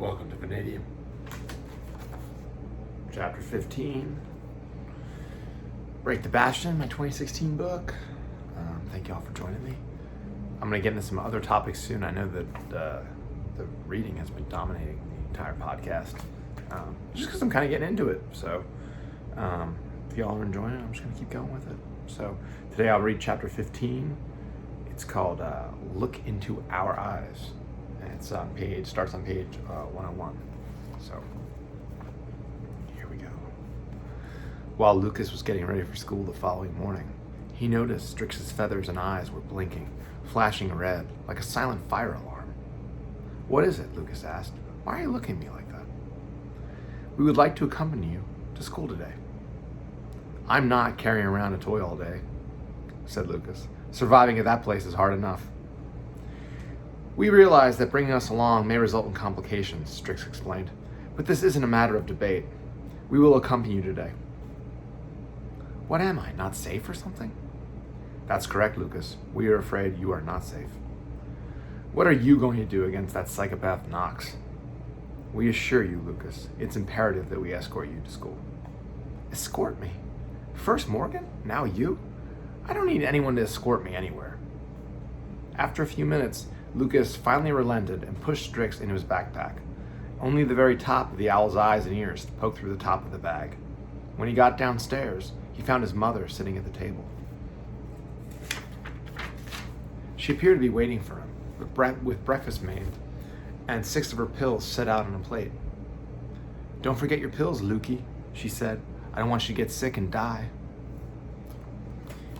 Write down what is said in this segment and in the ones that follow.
Welcome to Vanadium. Chapter 15. Break the Bastion, my 2016 book. Thank you all for joining me. I'm going to get into some other topics soon. I know that the reading has been dominating the entire podcast, just because I'm kind of getting into it. So if y'all are enjoying it, I'm just going to keep going with it. So today I'll read chapter 15. It's called Look Into Our Eyes. And it starts on page 101. So here we go. While Lucas was getting ready for school the following morning, he noticed Strix's feathers and eyes were blinking, flashing red, like a silent fire alarm. "What is it?" Lucas asked. "Why are you looking at me like that?" "We would like to accompany you to school today." "I'm not carrying around a toy all day," said Lucas. "Surviving at that place is hard enough." "We realize that bringing us along may result in complications," Strix explained, "but this isn't a matter of debate. We will accompany you today." "What am I, not safe or something?" "That's correct, Lucas. We are afraid you are not safe." "What are you going to do against that psychopath Knox?" "We assure you, Lucas, it's imperative that we escort you to school." "Escort me? First Morgan, now you? I don't need anyone to escort me anywhere." After a few minutes, Lucas finally relented and pushed Strix into his backpack. Only the very top of the owl's eyes and ears poked through the top of the bag. When he got downstairs, he found his mother sitting at the table. She appeared to be waiting for him, with breakfast made, and 6 of her pills set out on a plate. "Don't forget your pills, Lukey," she said. "I don't want you to get sick and die."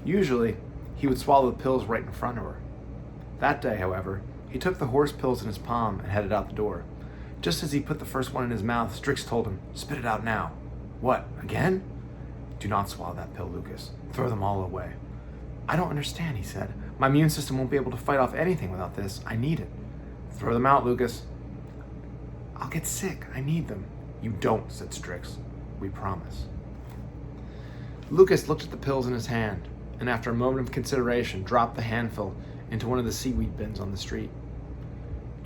Usually, he would swallow the pills right in front of her. That day, however, he took the horse pills in his palm and headed out the door. Just as he put the first one in his mouth, Strix told him, "Spit it out now." "What, again?" "Do not swallow that pill, Lucas. Throw them all away." "I don't understand," he said. "My immune system won't be able to fight off anything without this. I need it." "Throw them out, Lucas." "I'll get sick. I need them." "You don't," said Strix. "We promise." Lucas looked at the pills in his hand, and after a moment of consideration, dropped the handful into one of the seaweed bins on the street.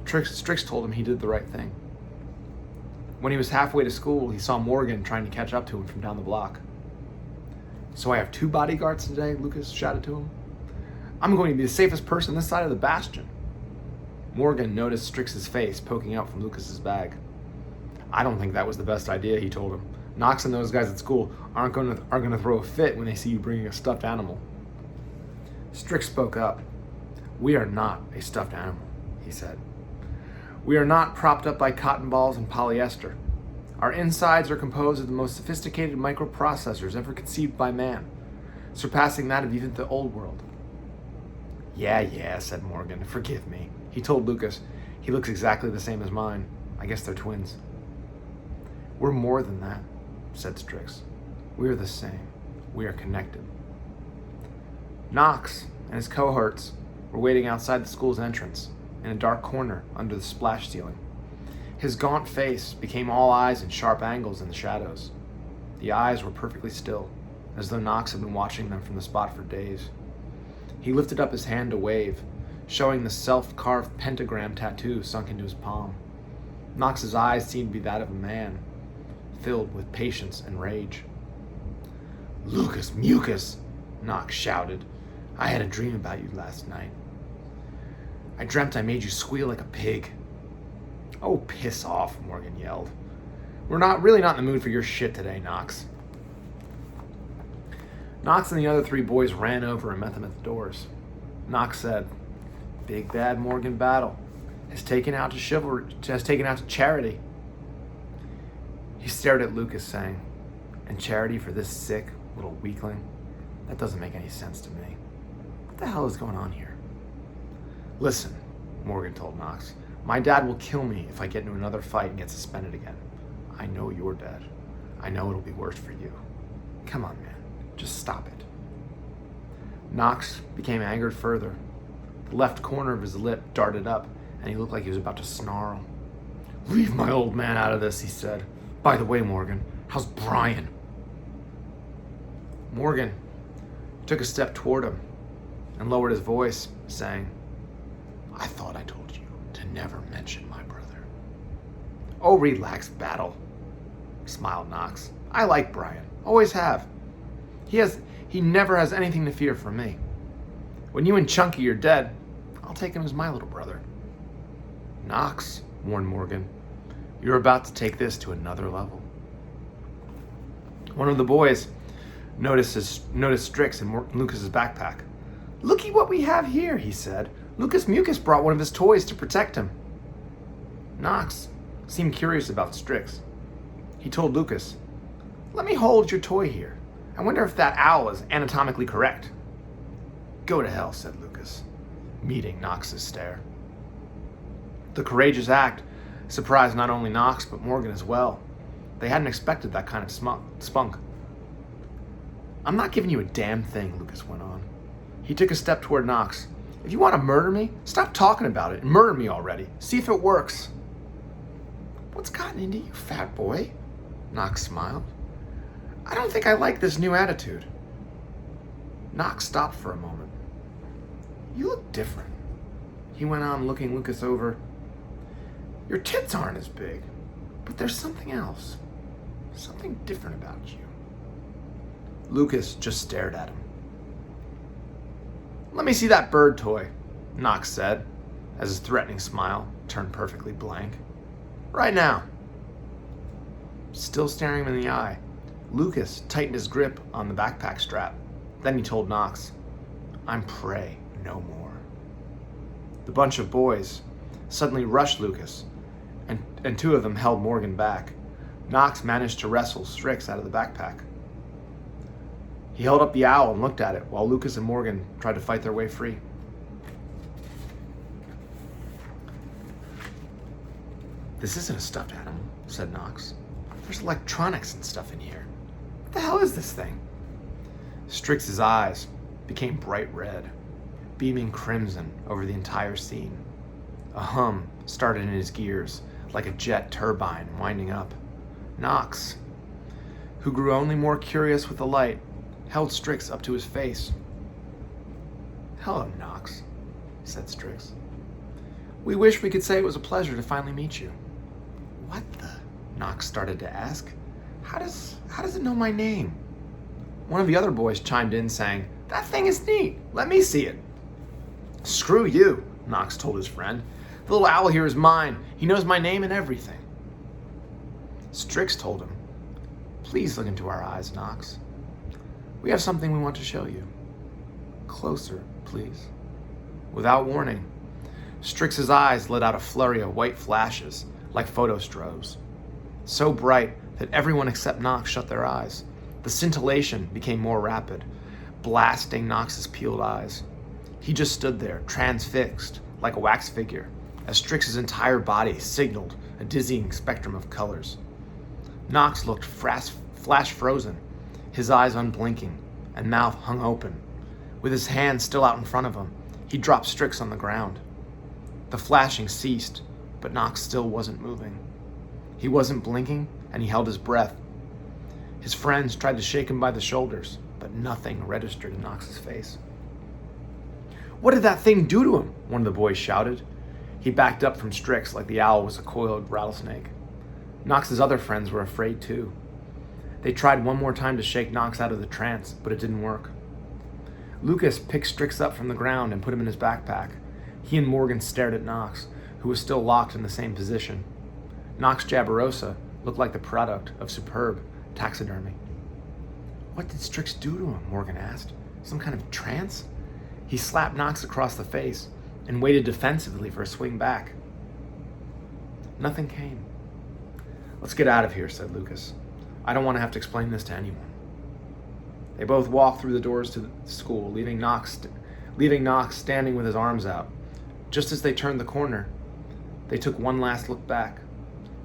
Strix told him he did the right thing. When he was halfway to school, he saw Morgan trying to catch up to him from down the block. "So I have 2 bodyguards today?" Lucas shouted to him. "I'm going to be the safest person this side of the Bastion." Morgan noticed Strix's face poking out from Lucas's bag. "I don't think that was the best idea," he told him. "Knox and those guys at school are going to throw a fit when they see you bringing a stuffed animal." Strix spoke up. "We are not a stuffed animal," he said. "We are not propped up by cotton balls and polyester. Our insides are composed of the most sophisticated microprocessors ever conceived by man, surpassing that of even the old world." Yeah, said Morgan. "Forgive me." He told Lucas, "He looks exactly the same as mine. I guess they're twins." "We're more than that," said Strix. "We are the same. We are connected." Knox and his cohorts were waiting outside the school's entrance, in a dark corner under the splash ceiling. His gaunt face became all eyes and sharp angles in the shadows. The eyes were perfectly still, as though Knox had been watching them from the spot for days. He lifted up his hand to wave, showing the self-carved pentagram tattoo sunk into his palm. Knox's eyes seemed to be that of a man, filled with patience and rage. "Lucas Mucus!" Knox shouted. "I had a dream about you last night. I dreamt I made you squeal like a pig." "Oh, piss off," Morgan yelled. We're not in the mood for your shit today, Knox." Knox and the other 3 boys ran over and met them at the doors. Knox said, "Big bad Morgan battle has taken out to Charity." He stared at Lucas, saying, "And Charity for this sick little weakling? That doesn't make any sense to me. What the hell is going on here?" "Listen," Morgan told Knox, "my dad will kill me if I get into another fight and get suspended again. I know you're dead. I know it'll be worse for you. Come on, man. Just stop it." Knox became angered further. The left corner of his lip darted up, and he looked like he was about to snarl. "Leave my old man out of this," he said. "By the way, Morgan, how's Brian?" Morgan took a step toward him and lowered his voice, saying, "I thought I told you to never mention my brother." Oh, relax, Battle, smiled Knox. I like Brian. Always have. He never has anything to fear from me. When you and Chunky are dead, I'll take him as my little brother. Knox, warned Morgan, you're about to take this to another level. One of the boys noticed Strix in Lucas's backpack. Looky what we have here, he said. Lucas Mucus brought one of his toys to protect him. Knox seemed curious about Strix. He told Lucas, let me hold your toy here. I wonder if that owl is anatomically correct. Go to hell, said Lucas, meeting Knox's stare. The courageous act surprised not only Knox, but Morgan as well. They hadn't expected that kind of spunk. I'm not giving you a damn thing, Lucas went on. He took a step toward Knox. If you want to murder me, stop talking about it and murder me already. See if it works. What's gotten into you, fat boy? Knox smiled. I don't think I like this new attitude. Knox stopped for a moment. You look different. He went on, looking Lucas over. Your tits aren't as big, but there's something else. Something different about you. Lucas just stared at him. Let me see that bird toy, Knox said, as his threatening smile turned perfectly blank. Right now. Still staring him in the eye, Lucas tightened his grip on the backpack strap. Then he told Knox, I'm prey no more. The bunch of boys suddenly rushed Lucas, and two of them held Morgan back. Knox managed to wrestle Strix out of the backpack. He held up the owl and looked at it while Lucas and Morgan tried to fight their way free. This isn't a stuffed animal, said Knox. There's electronics and stuff in here. What the hell is this thing? Strix's eyes became bright red, beaming crimson over the entire scene. A hum started in his gears, like a jet turbine winding up. Knox, who grew only more curious with the light, held Strix up to his face. Hello, Knox, said Strix. We wish we could say it was a pleasure to finally meet you. What the? Knox started to ask. How does it know my name? One of the other boys chimed in saying, That thing is neat. Let me see it. Screw you, Knox told his friend. The little owl here is mine. He knows my name and everything. Strix told him, Please look into our eyes, Knox. We have something we want to show you. Closer, please. Without warning, Strix's eyes let out a flurry of white flashes, like photostrobes. So bright that everyone except Knox shut their eyes. The scintillation became more rapid, blasting Knox's peeled eyes. He just stood there, transfixed, like a wax figure, as Strix's entire body signaled a dizzying spectrum of colors. Knox looked flash frozen, his eyes unblinking, and mouth hung open. With his hand still out in front of him, he dropped Strix on the ground. The flashing ceased, but Knox still wasn't moving. He wasn't blinking, and he held his breath. His friends tried to shake him by the shoulders, but nothing registered in Knox's face. What did that thing do to him? One of the boys shouted. He backed up from Strix like the owl was a coiled rattlesnake. Knox's other friends were afraid too. They tried one more time to shake Knox out of the trance, but it didn't work. Lucas picked Strix up from the ground and put him in his backpack. He and Morgan stared at Knox, who was still locked in the same position. Knox Jabberosa looked like the product of superb taxidermy. What did Strix do to him? Morgan asked. Some kind of trance? He slapped Knox across the face and waited defensively for a swing back. Nothing came. Let's get out of here, said Lucas. I don't want to have to explain this to anyone. They both walked through the doors to the school, leaving Knox standing with his arms out. Just as they turned the corner, they took one last look back.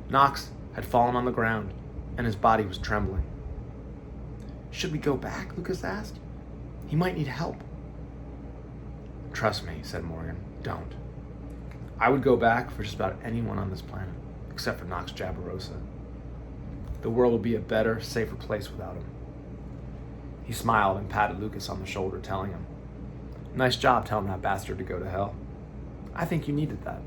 Knox had fallen on the ground, and his body was trembling. Should we go back? Lucas asked. He might need help. Trust me, said Morgan. Don't. I would go back for just about anyone on this planet, except for Knox Jabberosa. The world will be a better, safer place without him. He smiled and patted Lucas on the shoulder, telling him, Nice job telling that bastard to go to hell. I think you needed that.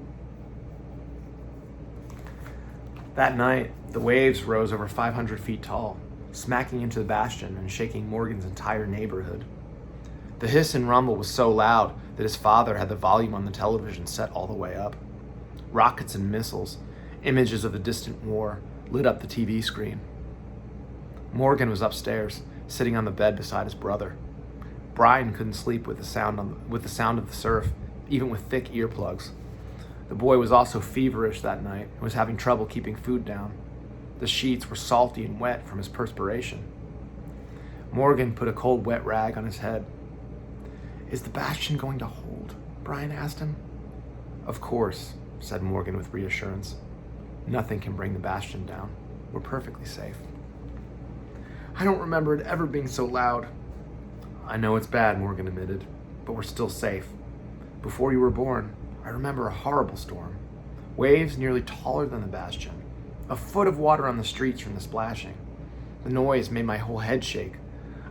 That night, the waves rose over 500 feet tall, smacking into the bastion and shaking Morgan's entire neighborhood. The hiss and rumble was so loud that his father had the volume on the television set all the way up. Rockets and missiles, images of the distant war, lit up the TV screen. Morgan was upstairs, sitting on the bed beside his brother. Brian couldn't sleep with the sound of the surf, even with thick earplugs. The boy was also feverish that night and was having trouble keeping food down. The sheets were salty and wet from his perspiration. Morgan put a cold, wet rag on his head. "Is the bastion going to hold?" Brian asked him. "Of course," said Morgan with reassurance. "Nothing can bring the bastion down. We're perfectly safe." "I don't remember it ever being so loud." "I know it's bad," Morgan admitted, "but we're still safe. Before you were born, I remember a horrible storm. Waves nearly taller than the bastion. A foot of water on the streets from the splashing. The noise made my whole head shake.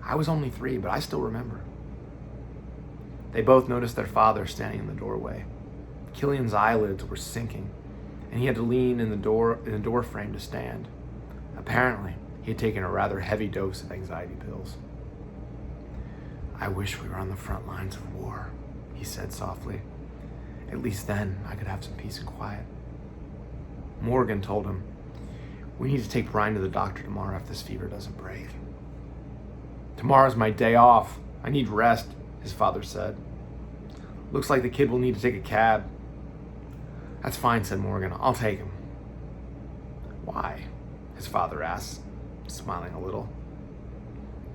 I was only 3, but I still remember." They both noticed their father standing in the doorway. Killian's eyelids were sinking, and he had to lean in the door frame to stand. Apparently, he had taken a rather heavy dose of anxiety pills. "I wish we were on the front lines of war," he said softly. "At least then I could have some peace and quiet." Morgan told him, "We need to take Brian to the doctor tomorrow if this fever doesn't break." "Tomorrow's my day off. I need rest," his father said. "Looks like the kid will need to take a cab." "That's fine," said Morgan. "I'll take him." "Why?" his father asked, smiling a little.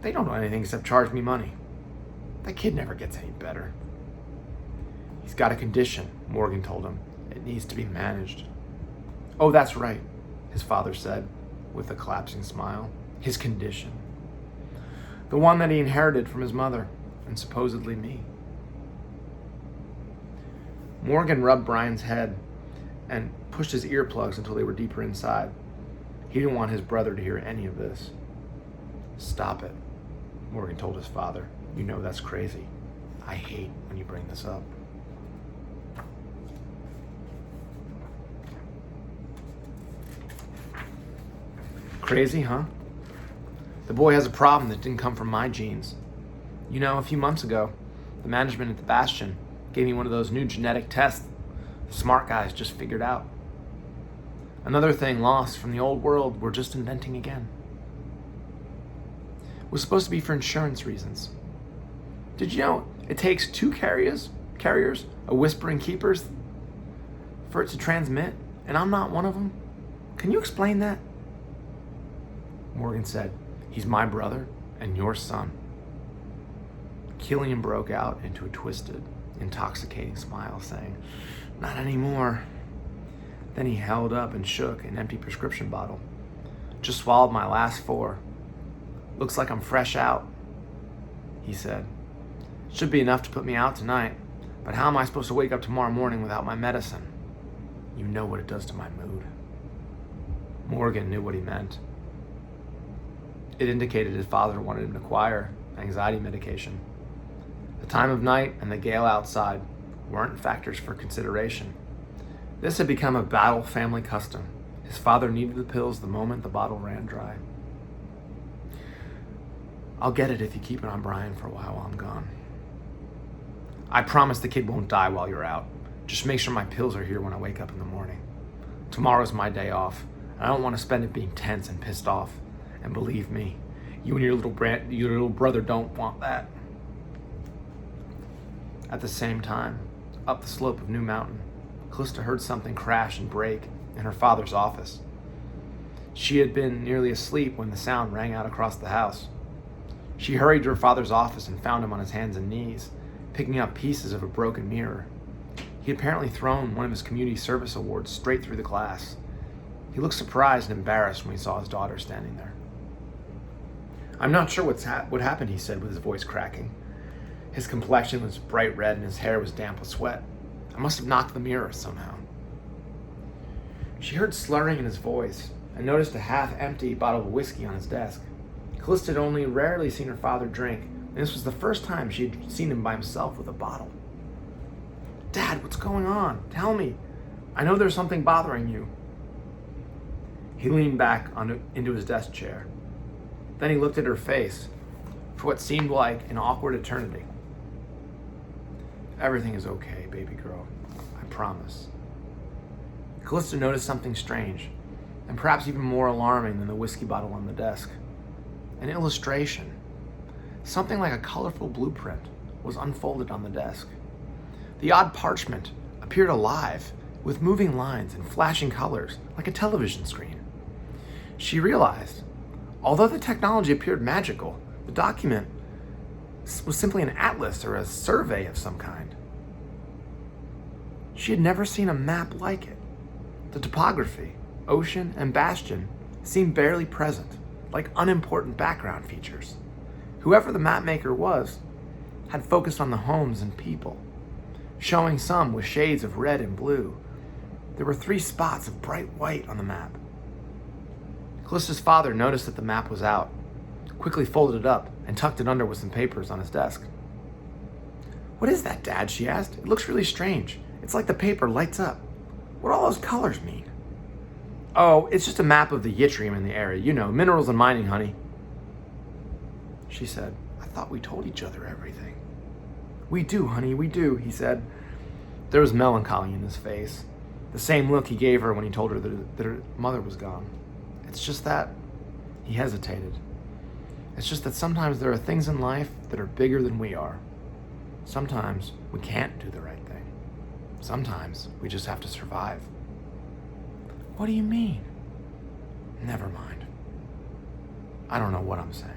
"They don't know anything except charge me money. That kid never gets any better." "He's got a condition," Morgan told him. "It needs to be managed." "Oh, that's right," his father said, with a collapsing smile. "His condition. The one that he inherited from his mother, and supposedly me." Morgan rubbed Brian's head and pushed his earplugs until they were deeper inside. He didn't want his brother to hear any of this. "Stop it," Morgan told his father. "You know that's crazy. I hate when you bring this up." "Crazy, huh? The boy has a problem that didn't come from my genes. You know, a few months ago, the management at the Bastion gave me one of those new genetic tests the smart guys just figured out. Another thing lost from the old world we're just inventing again. It was supposed to be for insurance reasons. Did you know it takes 2 carriers, a whispering keepers, for it to transmit, and I'm not one of them? Can you explain that?" Morgan said, "He's my brother and your son." Killian broke out into a twisted, intoxicating smile, saying, "Not anymore." Then he held up and shook an empty prescription bottle. "Just swallowed my last 4. Looks like I'm fresh out," he said. "Should be enough to put me out tonight, but how am I supposed to wake up tomorrow morning without my medicine? You know what it does to my mood." Morgan knew what he meant. It indicated his father wanted him to acquire anxiety medication. The time of night and the gale outside weren't factors for consideration. This had become a battle family custom. His father needed the pills the moment the bottle ran dry. "I'll get it if you keep it on Brian for a while I'm gone." "I promise the kid won't die while you're out. Just make sure my pills are here when I wake up in the morning. Tomorrow's my day off, and I don't want to spend it being tense and pissed off. And believe me, you and your little brother don't want that." At the same time, up the slope of New Mountain, Callista heard something crash and break in her father's office. She had been nearly asleep when the sound rang out across the house. She hurried to her father's office and found him on his hands and knees, picking up pieces of a broken mirror. He had apparently thrown one of his community service awards straight through the glass. He looked surprised and embarrassed when he saw his daughter standing there. "I'm not sure what happened," he said with his voice cracking. His complexion was bright red and his hair was damp with sweat. "I must have knocked the mirror somehow." She heard slurring in his voice and noticed a half-empty bottle of whiskey on his desk. Callista had only rarely seen her father drink, and this was the first time she had seen him by himself with a bottle. "Dad, what's going on? Tell me. I know there's something bothering you." He leaned back into his desk chair. Then he looked at her face for what seemed like an awkward eternity. Everything is okay, baby girl. I promise. Callista noticed something strange, and perhaps even more alarming than the whiskey bottle on the desk. An illustration. Something like a colorful blueprint was unfolded on the desk. The odd parchment appeared alive, with moving lines and flashing colors, like a television screen. She realized, although the technology appeared magical, the document was simply an atlas or a survey of some kind. She had never seen a map like it. The topography, ocean, and bastion seemed barely present, like unimportant background features. Whoever the mapmaker was had focused on the homes and people, showing some with shades of red and blue. There were 3 spots of bright white on the map. Callista's father noticed that the map was out, quickly folded it up, and tucked it under with some papers on his desk. "What is that, Dad?" she asked. "It looks really strange. It's like the paper lights up. What do all those colors mean?" "Oh, it's just a map of the yttrium in the area. You know, minerals and mining, honey." She said, "I thought we told each other everything." "We do, honey, we do," he said. There was melancholy in his face, the same look he gave her when he told her that her mother was gone. "It's just that," he hesitated. "It's just that sometimes there are things in life that are bigger than we are. Sometimes we can't do the right thing. Sometimes we just have to survive." "What do you mean?" "Never mind. I don't know what I'm saying."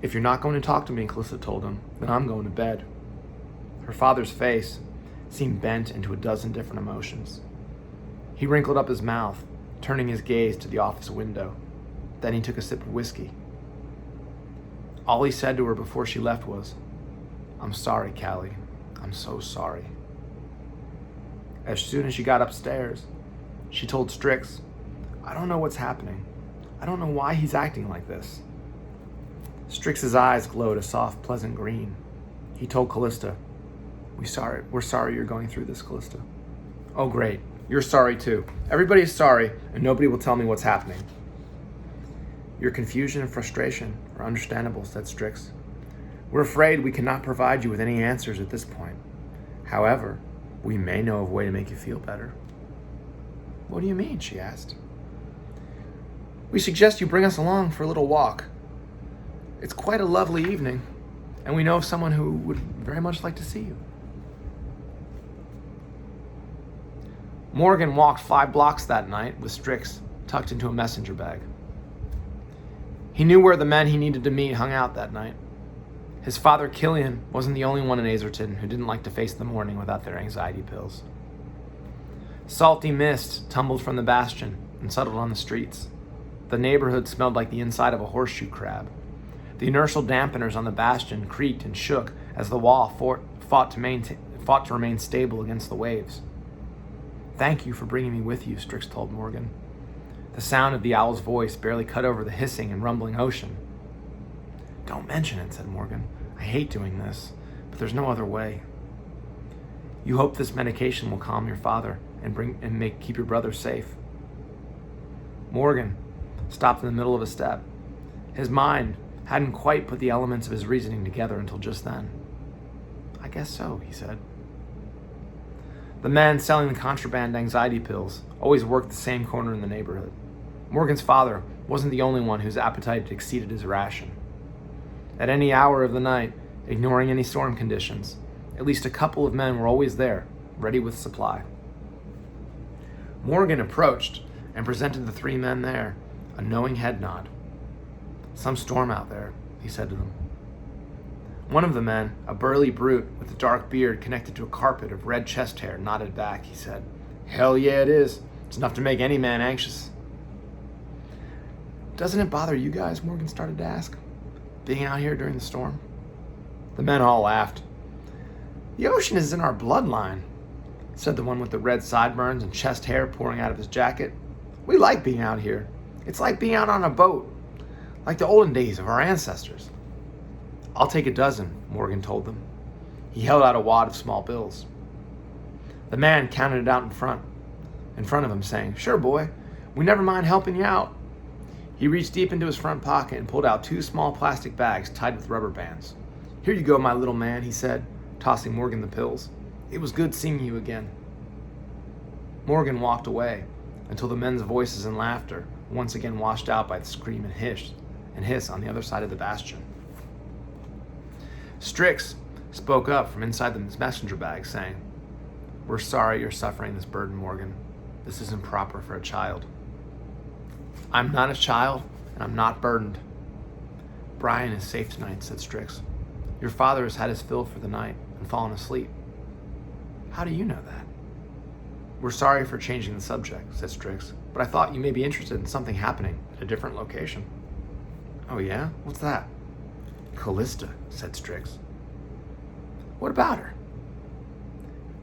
"If you're not going to talk to me," Callista told him, "then I'm going to bed." Her father's face seemed bent into a dozen different emotions. He wrinkled up his mouth, turning his gaze to the office window. Then he took a sip of whiskey. All he said to her before she left was, "I'm sorry, Callie. I'm so sorry." As soon as she got upstairs, she told Strix, "I don't know what's happening. I don't know why he's acting like this." Strix's eyes glowed a soft, pleasant green. He told Callista, We're sorry you're going through this, Callista." "Oh, great. You're sorry too. Everybody is sorry, and nobody will tell me what's happening." "Your confusion and frustration are understandable," said Strix. "We're afraid we cannot provide you with any answers at this point. However, we may know of a way to make you feel better." "What do you mean?" she asked. "We suggest you bring us along for a little walk. It's quite a lovely evening, and we know of someone who would very much like to see you." Morgan walked 5 blocks that night with Strix tucked into a messenger bag. He knew where the men he needed to meet hung out that night. His father, Killian, wasn't the only one in Azerton who didn't like to face the morning without their anxiety pills. Salty mist tumbled from the bastion and settled on the streets. The neighborhood smelled like the inside of a horseshoe crab. The inertial dampeners on the bastion creaked and shook as the wall fought to remain stable against the waves. "Thank you for bringing me with you," Strix told Morgan. The sound of the owl's voice barely cut over the hissing and rumbling ocean. "Don't mention it," said Morgan. "I hate doing this, but there's no other way." "You hope this medication will calm your father and keep your brother safe." Morgan stopped in the middle of a step. His mind hadn't quite put the elements of his reasoning together until just then. "I guess so," he said. The man selling the contraband anxiety pills always worked the same corner in the neighborhood. Morgan's father wasn't the only one whose appetite exceeded his ration. At any hour of the night, ignoring any storm conditions, at least a couple of men were always there, ready with supply. Morgan approached and presented the 3 men there a knowing head nod. "Some storm out there," he said to them. One of the men, a burly brute with a dark beard connected to a carpet of red chest hair, nodded back. He said, "Hell yeah, it is. It's enough to make any man anxious." "Doesn't it bother you guys?" Morgan started to ask. "Being out here during the storm?" The men all laughed. "The ocean is in our bloodline," said the one with the red sideburns and chest hair pouring out of his jacket. "We like being out here. It's like being out on a boat, like the olden days of our ancestors." "I'll take a dozen," Morgan told them. He held out a wad of small bills. The man counted it out in front of him, saying, "Sure, boy, We never mind helping you out. He reached deep into his front pocket and pulled out 2 small plastic bags tied with rubber bands. Here you go, my little man, he said, tossing Morgan the pills. It was good seeing you again. Morgan walked away until the men's voices and laughter were once again washed out by the scream and hiss on the other side of the bastion. Strix spoke up from inside the messenger bag, saying, "We're sorry you're suffering this burden, Morgan. This isn't proper for a child." "I'm not a child, and I'm not burdened." "Brian is safe tonight," said Strix. "Your father has had his fill for the night and fallen asleep." "How do you know that?" "We're sorry for changing the subject," said Strix, "but I thought you may be interested in something happening at a different location." "Oh yeah? What's that?" "Callista," said Strix. "What about her?"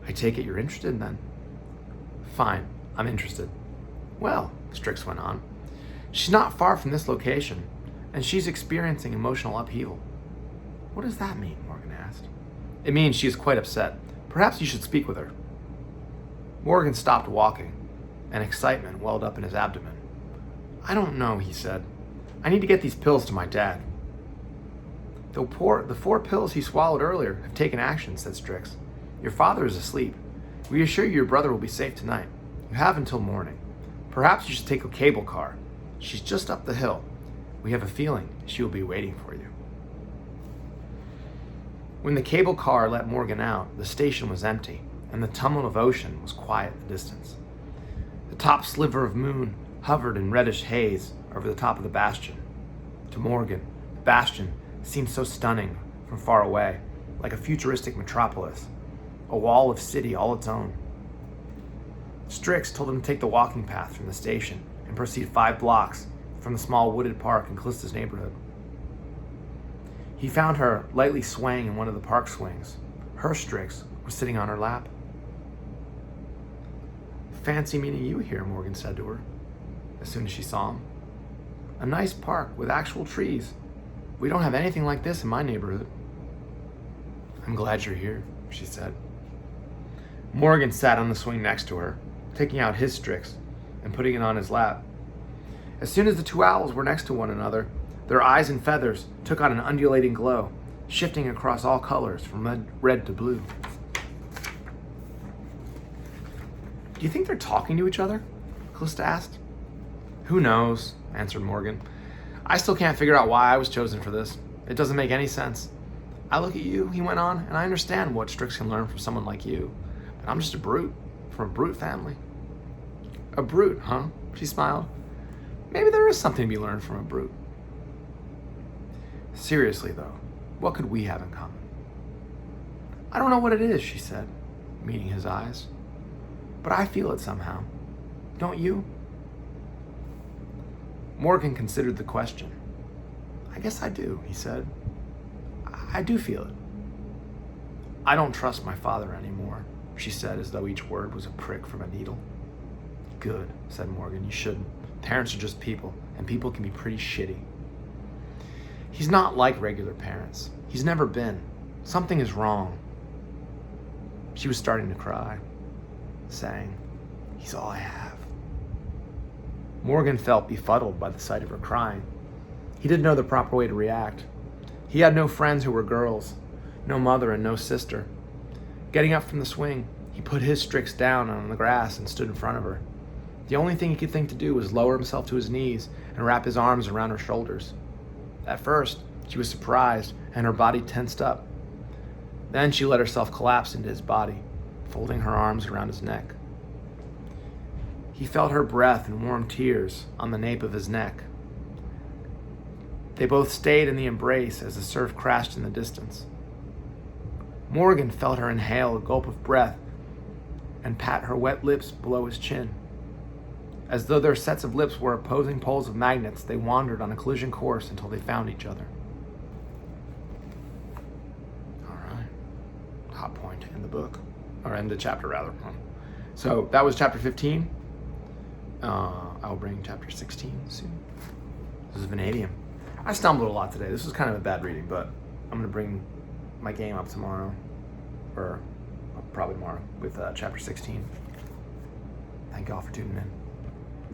"I take it you're interested then." "Fine, I'm interested." "Well," Strix went on, "she's not far from this location, and she's experiencing emotional upheaval." "What does that mean?" Morgan asked. "It means she is quite upset. Perhaps you should speak with her." Morgan stopped walking, and excitement welled up in his abdomen. "I don't know," he said. "I need to get these pills to my dad." The 4 pills he swallowed earlier have taken action," said Strix. "Your father is asleep. We assure you your brother will be safe tonight. You have until morning. Perhaps you should take a cable car. She's just up the hill. We have a feeling she will be waiting for you." When the cable car let Morgan out, the station was empty, and the tumult of ocean was quiet in the distance. The top sliver of moon hovered in reddish haze over the top of the bastion. To Morgan, the bastion seemed so stunning from far away, like a futuristic metropolis, a wall of city all its own. Strix told him to take the walking path from the station and proceed 5 blocks from the small wooded park in Callista's neighborhood. He found her lightly swaying in one of the park swings. Her Strix was sitting on her lap. "Fancy meeting you here," Morgan said to her, as soon as she saw him. "A nice park with actual trees. We don't have anything like this in my neighborhood." "I'm glad you're here," she said. Morgan sat on the swing next to her, taking out his Strix and putting it on his lap. As soon as the 2 owls were next to one another, their eyes and feathers took on an undulating glow, shifting across all colors from red to blue. "Do you think they're talking to each other?" Callista asked. "Who knows?" answered Morgan. "I still can't figure out why I was chosen for this. It doesn't make any sense. I look at you," he went on, "and I understand what Strix can learn from someone like you. But I'm just a brute, from a brute family." "A brute, huh?" She smiled. "Maybe there is something to be learned from a brute." "Seriously, though, what could we have in common?" "I don't know what it is," she said, meeting his eyes. "But I feel it somehow. Don't you?" Morgan considered the question. "I guess I do," he said. "I do feel it." "I don't trust my father anymore," she said, as though each word was a prick from a needle. "Good," said Morgan. "You shouldn't. Parents are just people, and people can be pretty shitty." "He's not like regular parents. He's never been. Something is wrong." She was starting to cry, saying, "He's all I have." Morgan felt befuddled by the sight of her crying. He didn't know the proper way to react. He had no friends who were girls, no mother and no sister. Getting up from the swing, he put his Strix down on the grass and stood in front of her. The only thing he could think to do was lower himself to his knees and wrap his arms around her shoulders. At first, she was surprised and her body tensed up. Then she let herself collapse into his body, folding her arms around his neck. He felt her breath and warm tears on the nape of his neck. They both stayed in the embrace as the surf crashed in the distance. Morgan felt her inhale a gulp of breath and pat her wet lips below his chin. As though their sets of lips were opposing poles of magnets, they wandered on a collision course until they found each other. All right. Hot point in the book, or in the chapter rather. So that was chapter 15. I'll bring chapter 16 soon. This is Vanadium. I stumbled a lot today. This was kind of a bad reading, but I'm going to bring my game up tomorrow, or probably tomorrow, with chapter 16. Thank you all for tuning in.